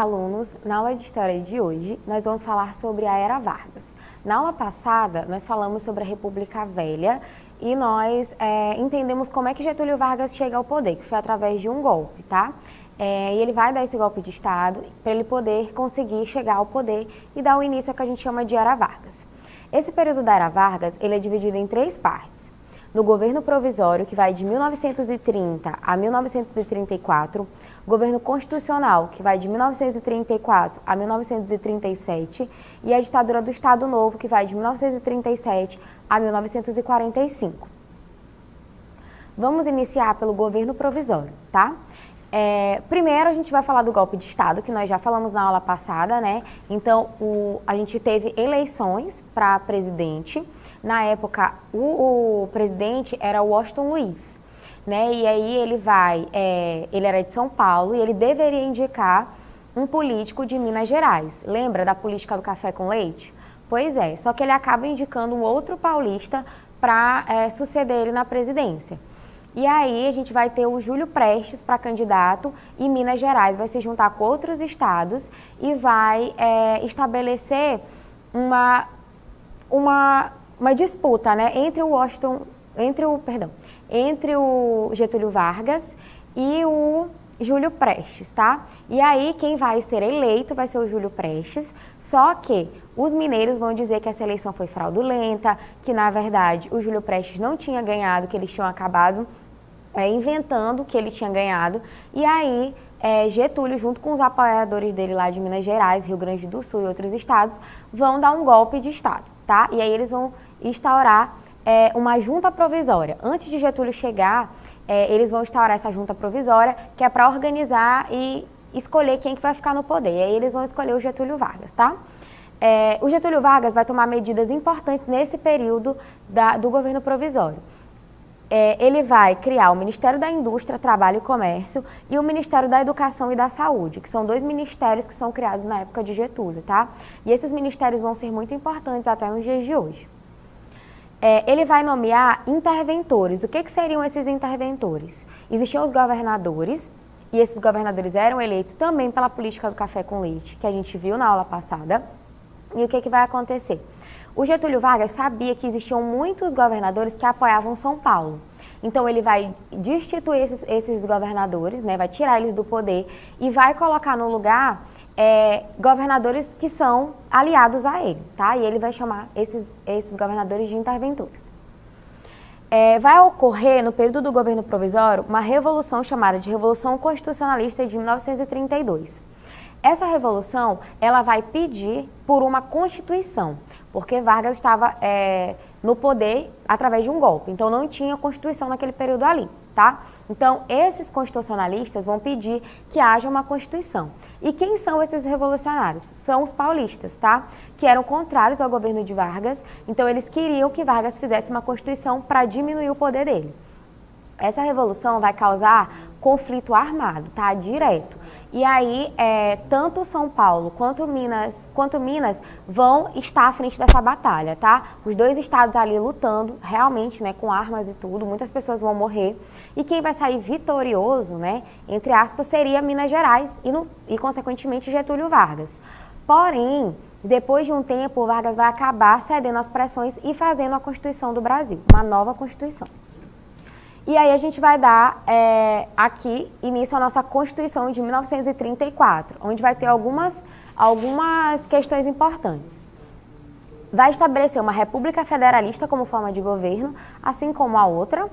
alunos! Na aula de História de hoje, nós vamos falar sobre a Era Vargas. Na aula passada, nós falamos sobre a República Velha e nós entendemos como é que Getúlio Vargas chega ao poder, que foi através de um golpe, tá? E ele vai dar esse golpe de Estado para ele poder conseguir chegar ao poder e dar o início ao que a gente chama de Era Vargas. Esse período da Era Vargas, ele é dividido em três partes. No governo provisório, que vai de 1930 a 1934, governo constitucional, que vai de 1934 a 1937, e a ditadura do Estado Novo, que vai de 1937 a 1945. Vamos iniciar pelo governo provisório, tá? Primeiro a gente vai falar do golpe de Estado, que nós já falamos na aula passada, né? Então, a gente teve eleições para presidente. Na época, o presidente era Washington Luiz, né? E aí ele era de São Paulo e ele deveria indicar um político de Minas Gerais. Lembra da política do café com leite? Pois é, só que ele acaba indicando um outro paulista para suceder ele na presidência. E aí a gente vai ter o Júlio Prestes para candidato e Minas Gerais vai se juntar com outros estados e vai estabelecer uma disputa, né, entre o Getúlio Vargas e o Júlio Prestes, tá? E aí quem vai ser eleito vai ser o Júlio Prestes, só que os mineiros vão dizer que essa eleição foi fraudulenta, que na verdade o Júlio Prestes não tinha ganhado, que eles tinham acabado inventando que ele tinha ganhado. E aí Getúlio, junto com os apoiadores dele lá de Minas Gerais, Rio Grande do Sul e outros estados, vão dar um golpe de Estado, tá? E aí eles vão instaurar uma junta provisória. Antes de Getúlio chegar, eles vão instaurar essa junta provisória, que é para organizar e escolher quem que vai ficar no poder. E aí eles vão escolher o Getúlio Vargas, tá? O Getúlio Vargas vai tomar medidas importantes nesse período do governo provisório. Ele vai criar o Ministério da Indústria, Trabalho e Comércio e o Ministério da Educação e da Saúde, que são dois ministérios que são criados na época de Getúlio, tá? E esses ministérios vão ser muito importantes até nos dias de hoje. Ele vai nomear interventores. O que seriam esses interventores? Existiam os governadores, e esses governadores eram eleitos também pela política do café com leite, que a gente viu na aula passada. E o que vai acontecer? O Getúlio Vargas sabia que existiam muitos governadores que apoiavam São Paulo. Então ele vai destituir esses governadores, né, vai tirar eles do poder e vai colocar no lugar governadores que são aliados a ele, tá? E ele vai chamar esses governadores de interventores. Vai ocorrer, no período do governo provisório, uma revolução chamada de Revolução Constitucionalista de 1932. Essa revolução, ela vai pedir por uma Constituição, porque Vargas estava no poder através de um golpe, então não tinha Constituição naquele período ali, tá? Então, esses constitucionalistas vão pedir que haja uma Constituição. E quem são esses revolucionários? São os paulistas, tá? Que eram contrários ao governo de Vargas, então eles queriam que Vargas fizesse uma Constituição para diminuir o poder dele. Essa revolução vai causar conflito armado, tá? Direto. E aí, tanto São Paulo quanto Minas vão estar à frente dessa batalha, tá? Os dois estados ali lutando, realmente, né, com armas e tudo, muitas pessoas vão morrer. E quem vai sair vitorioso, né, entre aspas, seria Minas Gerais e consequentemente, Getúlio Vargas. Porém, depois de um tempo, Vargas vai acabar cedendo às pressões e fazendo a Constituição do Brasil, uma nova Constituição. E aí a gente vai dar aqui início à nossa Constituição de 1934, onde vai ter algumas questões importantes. Vai estabelecer uma república federalista como forma de governo, assim como a outra,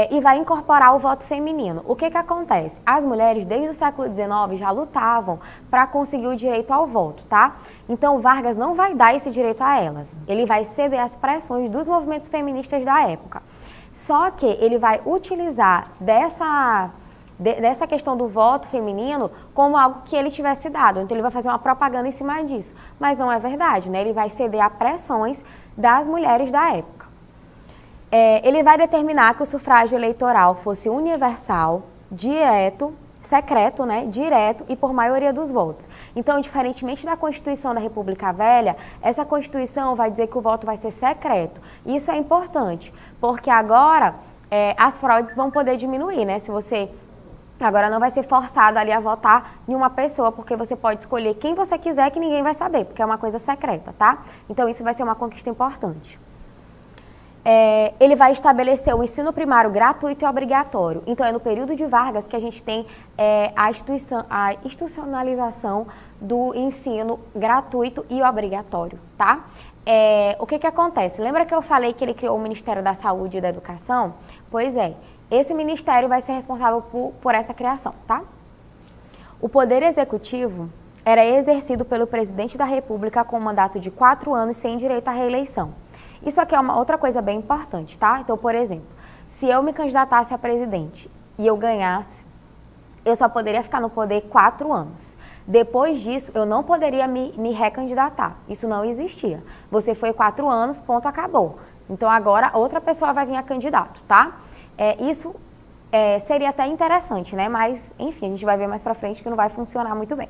e vai incorporar o voto feminino. O que acontece? As mulheres, desde o século XIX, já lutavam para conseguir o direito ao voto, tá? Então, Vargas não vai dar esse direito a elas. Ele vai ceder às pressões dos movimentos feministas da época. Só que ele vai utilizar dessa questão do voto feminino como algo que ele tivesse dado. Então ele vai fazer uma propaganda em cima disso. Mas não é verdade, né? Ele vai ceder a pressões das mulheres da época. Ele vai determinar que o sufrágio eleitoral fosse universal, direto, secreto, né, direto e por maioria dos votos. Então, diferentemente da Constituição da República Velha, essa Constituição vai dizer que o voto vai ser secreto. Isso é importante, porque agora as fraudes vão poder diminuir, né? Se você Agora não vai ser forçado ali a votar em uma pessoa, porque você pode escolher quem você quiser que ninguém vai saber, porque é uma coisa secreta, tá? Então isso vai ser uma conquista importante. Ele vai estabelecer o ensino primário gratuito e obrigatório. Então é no período de Vargas que a gente tem a institucionalização do ensino gratuito e obrigatório, tá? O que acontece? Lembra que eu falei que ele criou o Ministério da Saúde e da Educação? Pois é. Esse ministério vai ser responsável por essa criação, tá? O poder executivo era exercido pelo presidente da República com um mandato de 4 anos sem direito à reeleição. Isso aqui é uma outra coisa bem importante, tá? Então, por exemplo, se eu me candidatasse a presidente e eu ganhasse, eu só poderia ficar no poder 4 anos. Depois disso, eu não poderia me recandidatar. Isso não existia. Você foi 4 anos, ponto, acabou. Então, agora outra pessoa vai vir a candidato, tá? Isso seria até interessante, né? Mas, enfim, a gente vai ver mais pra frente que não vai funcionar muito bem.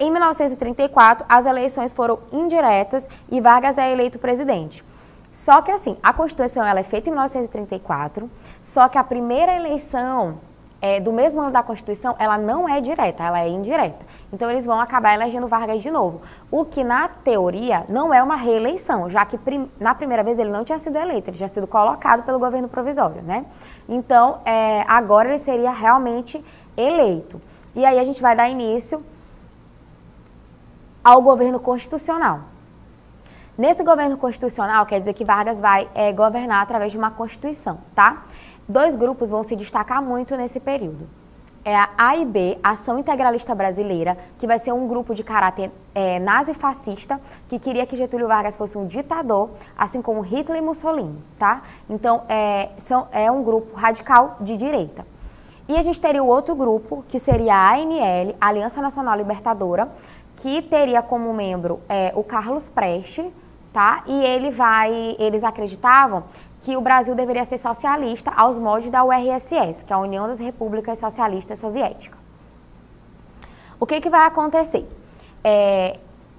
Em 1934, as eleições foram indiretas e Vargas é eleito presidente. Só que, assim, a Constituição ela é feita em 1934, só que a primeira eleição do mesmo ano da Constituição, ela não é direta, ela é indireta. Então, eles vão acabar elegendo Vargas de novo. O que, na teoria, não é uma reeleição, já que na primeira vez ele não tinha sido eleito, ele tinha sido colocado pelo governo provisório, né? Então, agora ele seria realmente eleito. E aí a gente vai dar início ao governo constitucional. Nesse governo constitucional, quer dizer que Vargas vai governar através de uma Constituição, tá? 2 grupos vão se destacar muito nesse período. A AIB, Ação Integralista Brasileira, que vai ser um grupo de caráter nazi-fascista, que queria que Getúlio Vargas fosse um ditador, assim como Hitler e Mussolini, tá? Então, é um grupo radical de direita. E a gente teria o outro grupo, que seria a ANL, Aliança Nacional Libertadora, que teria como membro o Carlos Prestes, tá? E eles acreditavam que o Brasil deveria ser socialista aos moldes da URSS, que é a União das Repúblicas Socialistas Soviéticas. O que vai acontecer?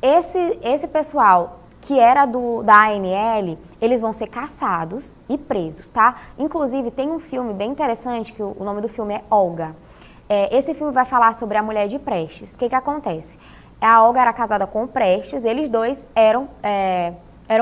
Esse pessoal que era da ANL, eles vão ser caçados e presos, tá? Inclusive, tem um filme bem interessante, que o nome do filme é Olga. Esse filme vai falar sobre a mulher de Prestes. O que acontece? A Olga era casada com o Prestes, eles dois eram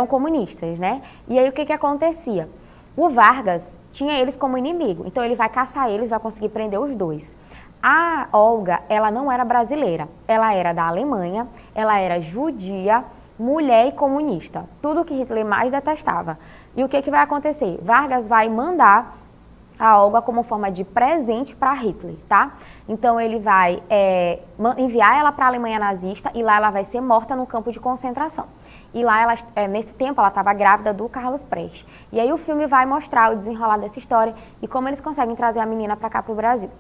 comunistas, né? E aí o que acontecia? O Vargas tinha eles como inimigo, então ele vai caçar eles, vai conseguir prender os dois. A Olga, ela não era brasileira, ela era da Alemanha, ela era judia, mulher e comunista, tudo que Hitler mais detestava. E o que vai acontecer? Vargas vai mandar a Olga como forma de presente para Hitler, tá? Então ele vai enviar ela para a Alemanha nazista e lá ela vai ser morta no campo de concentração. E lá, nesse tempo, ela estava grávida do Carlos Prestes. E aí o filme vai mostrar o desenrolar dessa história e como eles conseguem trazer a menina para cá, para o Brasil.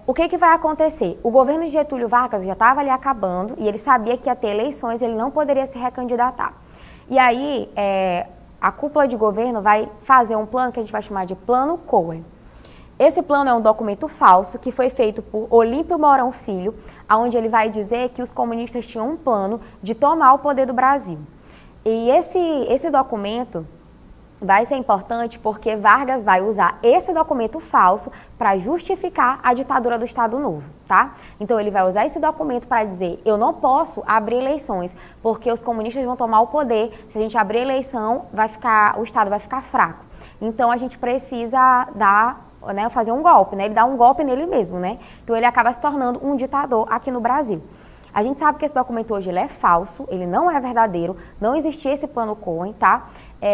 O que vai acontecer? O governo de Getúlio Vargas já estava ali acabando e ele sabia que ia ter eleições, ele não poderia se recandidatar. E aí, a cúpula de governo vai fazer um plano que a gente vai chamar de Plano Cohen. Esse plano é um documento falso que foi feito por Olímpio Mourão Filho, onde ele vai dizer que os comunistas tinham um plano de tomar o poder do Brasil. E esse documento vai ser importante porque Vargas vai usar esse documento falso para justificar a ditadura do Estado Novo, tá? Então ele vai usar esse documento para dizer, eu não posso abrir eleições, porque os comunistas vão tomar o poder, se a gente abrir eleição, o Estado vai ficar fraco. Então a gente precisa fazer um golpe, né? Ele dá um golpe nele mesmo, né? Então ele acaba se tornando um ditador aqui no Brasil. A gente sabe que esse documento hoje ele é falso, ele não é verdadeiro, não existia esse plano Cohen, tá?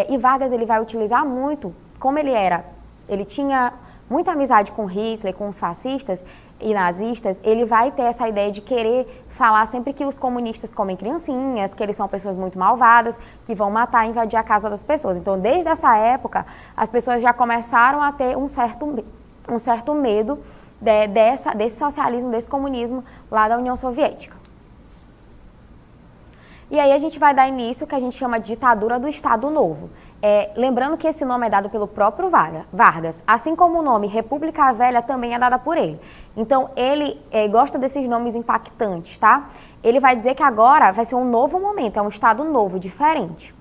E Vargas ele vai utilizar muito, como ele tinha muita amizade com Hitler, com os fascistas e nazistas, ele vai ter essa ideia de querer falar sempre que os comunistas comem criancinhas, que eles são pessoas muito malvadas, que vão matar e invadir a casa das pessoas. Então, desde essa época, as pessoas já começaram a ter um certo medo desse socialismo, desse comunismo lá da União Soviética. E aí a gente vai dar início ao que a gente chama de ditadura do Estado Novo. Lembrando que esse nome é dado pelo próprio Vargas, assim como o nome República Velha também é dada por ele. Então, ele gosta desses nomes impactantes, tá? Ele vai dizer que agora vai ser um novo momento, é um Estado novo, diferente.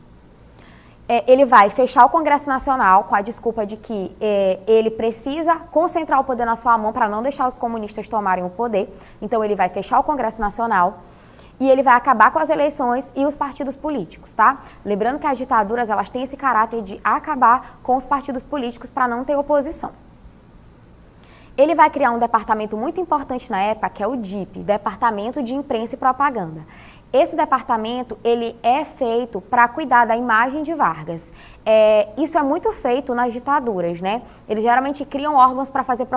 Ele vai fechar o Congresso Nacional com a desculpa de que ele precisa concentrar o poder na sua mão para não deixar os comunistas tomarem o poder. Então, ele vai fechar o Congresso Nacional e ele vai acabar com as eleições e os partidos políticos, tá? Lembrando que as ditaduras, elas têm esse caráter de acabar com os partidos políticos para não ter oposição. Ele vai criar um departamento muito importante na época, que é o DIP, Departamento de Imprensa e Propaganda. Esse departamento, ele é feito para cuidar da imagem de Vargas. Isso é muito feito nas ditaduras, né? Eles geralmente criam órgãos para fazer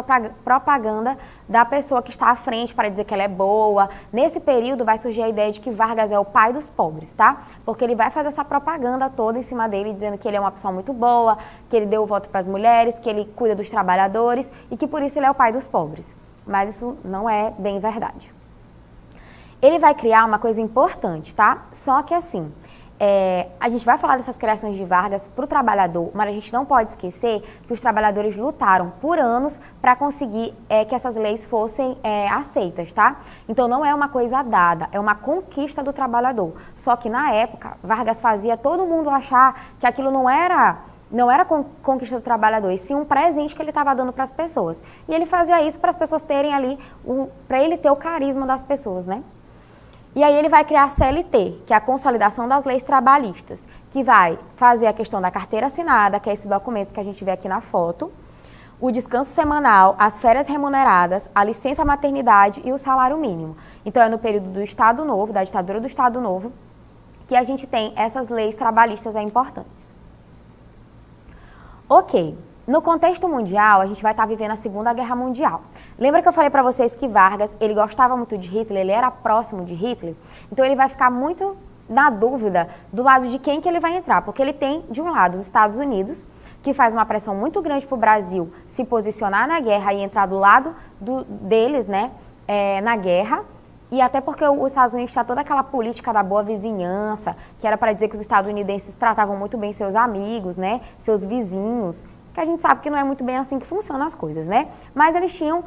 propaganda da pessoa que está à frente, para dizer que ela é boa. Nesse período vai surgir a ideia de que Vargas é o pai dos pobres, tá? Porque ele vai fazer essa propaganda toda em cima dele, dizendo que ele é uma pessoa muito boa, que ele deu o voto para as mulheres, que ele cuida dos trabalhadores e que por isso ele é o pai dos pobres. Mas isso não é bem verdade. Ele vai criar uma coisa importante, tá? Só que assim, a gente vai falar dessas criações de Vargas para o trabalhador, mas a gente não pode esquecer que os trabalhadores lutaram por anos para conseguir que essas leis fossem aceitas, tá? Então não é uma coisa dada, é uma conquista do trabalhador. Só que na época, Vargas fazia todo mundo achar que aquilo não era conquista do trabalhador, e sim um presente que ele estava dando para as pessoas. E ele fazia isso para as pessoas terem ali, para ele ter o carisma das pessoas, né? E aí ele vai criar a CLT, que é a Consolidação das Leis Trabalhistas, que vai fazer a questão da carteira assinada, que é esse documento que a gente vê aqui na foto, o descanso semanal, as férias remuneradas, a licença maternidade e o salário mínimo. Então é no período do Estado Novo, da ditadura do Estado Novo, que a gente tem essas leis trabalhistas importantes. Ok. No contexto mundial, a gente vai estar vivendo a Segunda Guerra Mundial. Lembra que eu falei para vocês que Vargas, ele gostava muito de Hitler, ele era próximo de Hitler? Então ele vai ficar muito na dúvida do lado de quem que ele vai entrar, porque ele tem, de um lado, os Estados Unidos, que faz uma pressão muito grande para o Brasil se posicionar na guerra e entrar do lado deles, né, na guerra. E até porque os Estados Unidos tinha toda aquela política da boa vizinhança, que era para dizer que os estadunidenses tratavam muito bem seus amigos, né, seus vizinhos, que a gente sabe que não é muito bem assim que funcionam as coisas, né? Mas eles tinham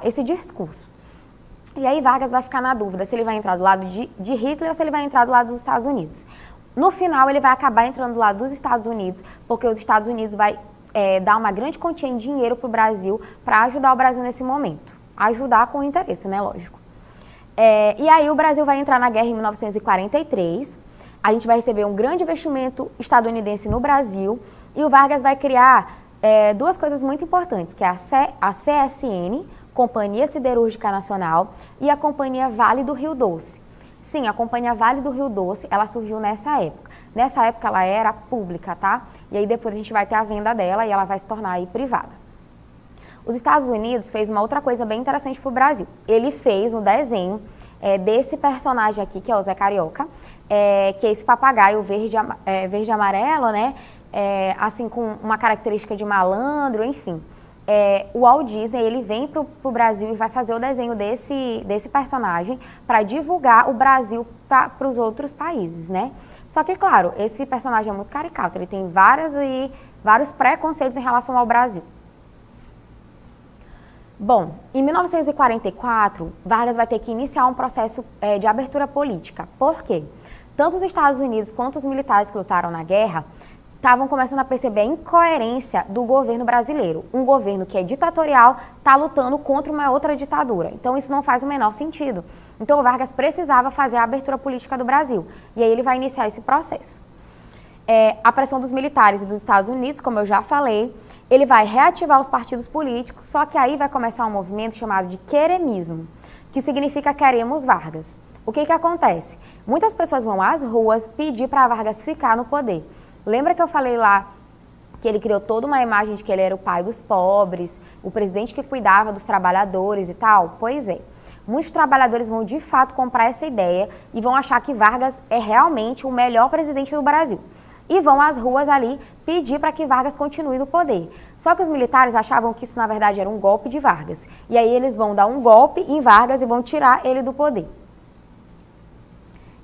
esse discurso. E aí Vargas vai ficar na dúvida se ele vai entrar do lado de Hitler ou se ele vai entrar do lado dos Estados Unidos. No final, ele vai acabar entrando do lado dos Estados Unidos, porque os Estados Unidos vai dar uma grande quantia em dinheiro para o Brasil, para ajudar o Brasil nesse momento. Ajudar com interesse, né? Lógico. E aí o Brasil vai entrar na guerra em 1943, a gente vai receber um grande investimento estadunidense no Brasil, e o Vargas vai criar duas coisas muito importantes, que é a CSN, Companhia Siderúrgica Nacional, e a Companhia Vale do Rio Doce. Sim, a Companhia Vale do Rio Doce, ela surgiu nessa época. Nessa época ela era pública, tá? E aí depois a gente vai ter a venda dela e ela vai se tornar aí privada. Os Estados Unidos fez uma outra coisa bem interessante para o Brasil. Ele fez um desenho desse personagem aqui, que é o Zé Carioca, que é esse papagaio verde e amarelo, né? Assim, com uma característica de malandro, enfim. O Walt Disney, ele vem para o Brasil e vai fazer o desenho desse personagem para divulgar o Brasil para os outros países, né? Só que, claro, esse personagem é muito caricato, ele tem vários preconceitos em relação ao Brasil. Bom, em 1944, Vargas vai ter que iniciar um processo de abertura política. Por quê? Tanto os Estados Unidos quanto os militares que lutaram na guerra estavam começando a perceber a incoerência do governo brasileiro. Um governo que é ditatorial está lutando contra uma outra ditadura. Então isso não faz o menor sentido. Então o Vargas precisava fazer a abertura política do Brasil. E aí ele vai iniciar esse processo. A pressão dos militares e dos Estados Unidos, como eu já falei, ele vai reativar os partidos políticos, só que aí vai começar um movimento chamado de queremismo, que significa queremos Vargas. O que acontece? Muitas pessoas vão às ruas pedir para Vargas ficar no poder. Lembra que eu falei lá que ele criou toda uma imagem de que ele era o pai dos pobres, o presidente que cuidava dos trabalhadores e tal? Pois é. Muitos trabalhadores vão de fato comprar essa ideia e vão achar que Vargas é realmente o melhor presidente do Brasil. E vão às ruas ali pedir para que Vargas continue no poder. Só que os militares achavam que isso na verdade era um golpe de Vargas. E aí eles vão dar um golpe em Vargas e vão tirar ele do poder.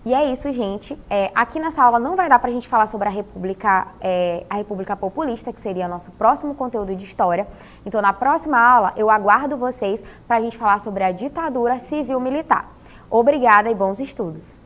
E é isso, gente. Aqui nessa aula não vai dar para a gente falar sobre a República Populista, que seria nosso próximo conteúdo de história. Então, na próxima aula, eu aguardo vocês para a gente falar sobre a ditadura civil-militar. Obrigada e bons estudos!